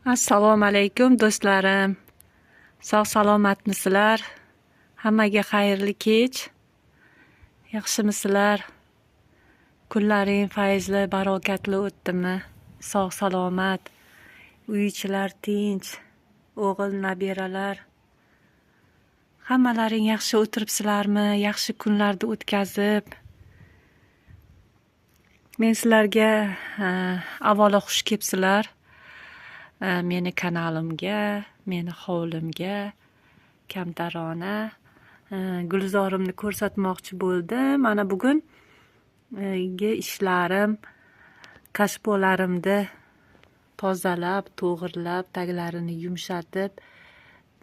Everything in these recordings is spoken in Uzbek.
Assalomu alaykum do'stlarim. Sog' salomatmisizlar? Hammaga xayrli kech. Yaxshimisizlar? Kunlaring fayzli, barokatli o'tdimi? Sog' salomat, uy-ichilar tinch, o'g'il nabiralar. Hammalaring yaxshi o'tiribsizlarmi? Yaxshi kunlarni o'tkazib. Men sizlarga avvalo xush kelibsizlar. Meni kanalimga, meni hovlimga, kamtarona gulzorimni ko'rsatmoqchi bo'ldim. Mana bugun ishlarim, kashbolarimni tozalab, to'g'irlab, taglarini yumshatib,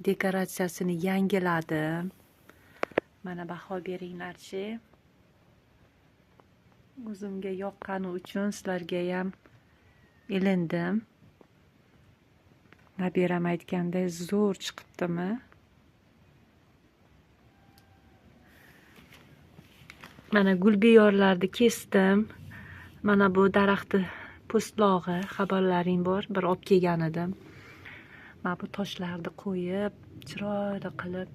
dekoratsiyasini yangiladim. Mana baho beringlarchi. O'zimga yoqqani uchun sizlarga ham ilindim. Nabiram aytganday zo'r chiqibdimi? Mana gulbiyorlarni kesdim. Mana bu daraxtni po'stlog'i, xabarlaring bor, bir olib kelgan edim. Mana bu toshlarni qo'yib, chiroyli qilib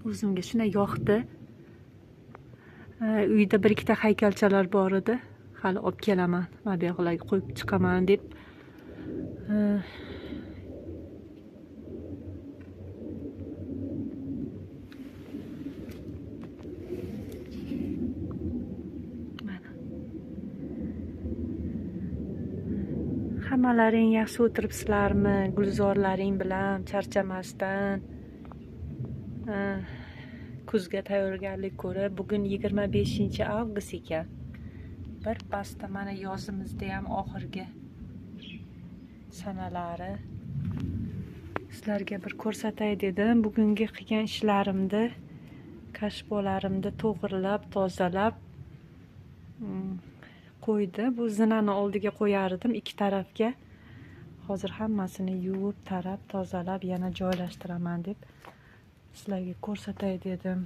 o'zimga shunday yoqdi. Uyda bir ikkita haykalchalar bor edi. Hali olib kelaman. Mana bu yoqlarga qo'yib chiqaman deb. Hammalaring yaxshi o'tiribsizlarmi? Gulzorlaring bilan charchamasdan kuzga tayyorgarlik ko'rib, bugun 25-avgust ekan. Bir pasda mana yozimizda ham oxirgi sanalari. Sizlarga bir ko'rsatay dedim. Bugungi qilgan ishlarimni, kashbolarimni to'g'irlab, tozalab qo'ydi. Bu zinani oldiga qo'yar edim, ikki tarafga. Hozir hammasini yuvib, tarab, tozalab, yana joylashtiraman deb sizlarga ko'rsatay dedim.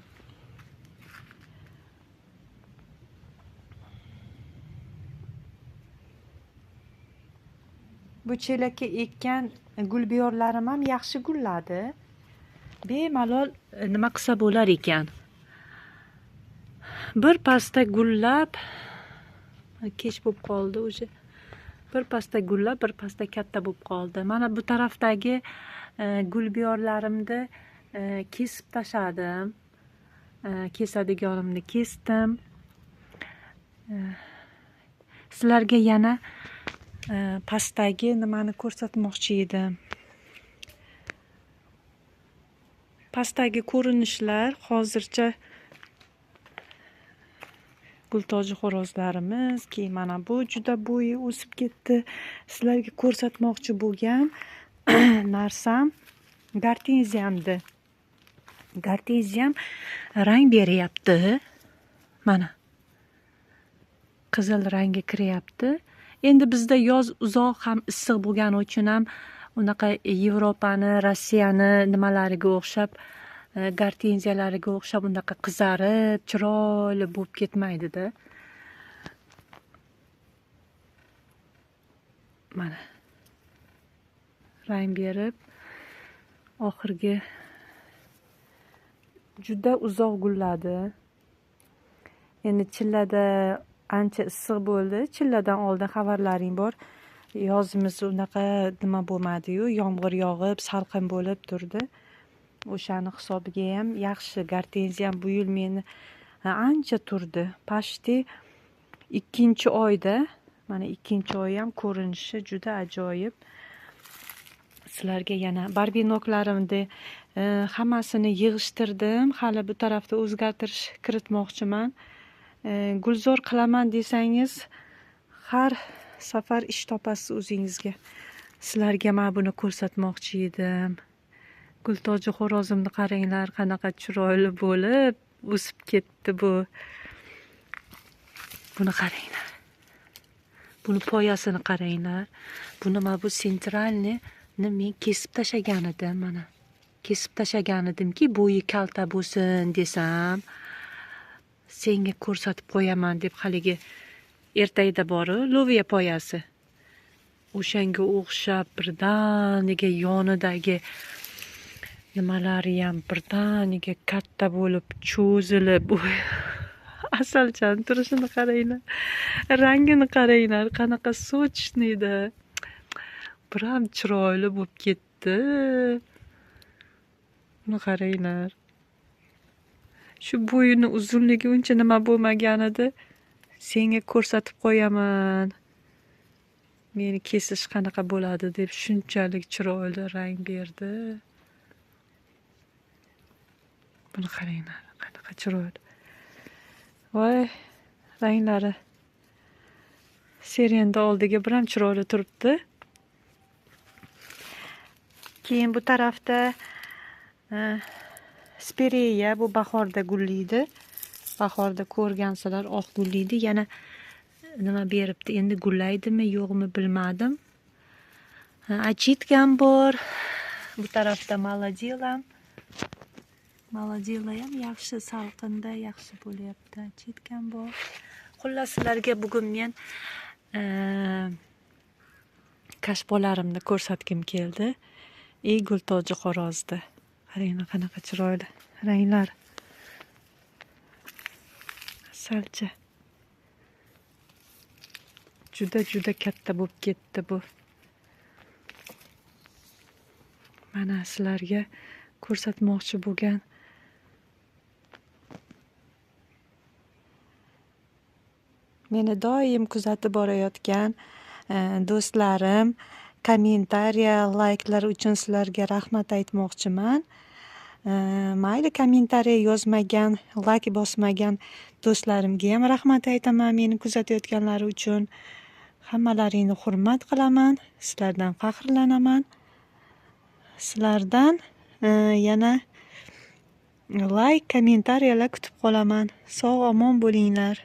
Bu chelakka ekkan gulbiyorlarim ham yaxshi gulladi. Bemalol nima qilsa bo'lar ekan. Bir pasda gullab, kech bo'lib qoldi o'sha. Bir pasda gullab, bir pasda katta bo'lib qoldi. Mana bu tarafdagi gulbiyorlarimni kesib tashladim. Kesadiganimni kesdim. Sizlarga yana pastdagi nimani ko'rsatmoqchi edim. Pastdagi ko'rinishlar hozircha gultoji xo'rozlarimiz, keyin mana bu juda bo'yi o'sib ketdi. Sizlarga ko'rsatmoqchi bo'lgan narsam gartenziyamdi. Gartenziyam rang beryapti. Mana qizil rangi kiryapti. Endi bizda yoz uzoq ham issiq bo'lgani uchun ham unaqa Yevropani, Rossiyani nimalariga o'xshab, gartenziyalariga o'xshab unaqa qizarib, chiroyli bo'lib ketmaydi-da. Mana rang berib, oxirgi juda uzoq gulladi. Endi chillada ancha issiq bo'ldi. Chilladan oldin xabarlaring bor. Yozimiz unaqa nima bo'lmadi-yu, yomg'ir yog'ib, salqin bo'lib turdi. O'shani hisobiga ham yaxshi. Gartenziyam bu yil meni ancha turdi. Pashti 2-oyda, mana 2-oy ham ko'rinishi juda ajoyib. Sizlarga yana barbinoklarimni hammasini yig'ishtirdim. Hali bu tarafda o'zgartirish kiritmoqchiman. Gulzor qilaman desangiz, har safar ish topasiz o'zingizga. Sizlarga men buni ko'rsatmoqchi edim. Gultoji xo'rozimni qaranglar, qanaqa chiroyli bo'lib o'sib ketdi bu. Buni qaranglar. Buni poyasini qaranglar. Buni mana bu sentralni men kesib tashlagan edim, mana. Kesib tashlagan edimki, bo'yi kalta bo'lsin desam, senga ko'rsatib qo'yaman deb haligi ertagida bor-u, loviya poyasi. o'shanga o'xshab birdaniga yonidagi nimalariyam birdaniga katta bo'lib cho'zilib asalchani turishini qaranglar, rangini qaranglar, qanaqa sochniy-da, biram chiroyli bo'lib ketdi. Buni qaranglar. Shu bo'yini uzunligi uncha nima bo'lmagan edi. Senga ko'rsatib qo'yaman. Meni kesish qanaqa bo'ladi deb shunchalik chiroyli rang berdi. Buni qaranglar, qanaqa chiroyli. Voy, ranglari serienda oldiga biram chiroyli turibdi. Keyin bu tarafda spireya, bu bahorda gullaydi. Bahorda ko'rgansizlar, oq gullaydi. Yana nima beribdi, endi gullaydimi yo'qmi bilmadim. Achitkam bor. Bu tarafda maladilam. Maladilam ham yaxshi, salqinda yaxshi bo'lyapti. Achitkam bor. Xullas, sizlarga bugun men kashbolarimni ko'rsatgim keldi. Gultoji xo'rozda. Qaranglar, qanaqa chiroyli ranglar. Asalcha. Juda katta bo'lib ketdi bu. Mana sizlarga ko'rsatmoqchi bo'lgan meni doim kuzatib borayotgan do'stlarim, kommentariya, layklar uchun sizlarga rahmat aytmoqchiman. Mayli, kommentariya yozmagan, layk bosmagan do'stlarimga ham rahmat aytaman meni kuzatayotganlari uchun. Hammalaringni hurmat qilaman, sizlardan faxrlanaman. Sizlardan yana layk, kommentariyalar kutib qolaman. Sog' omon bo'linglar.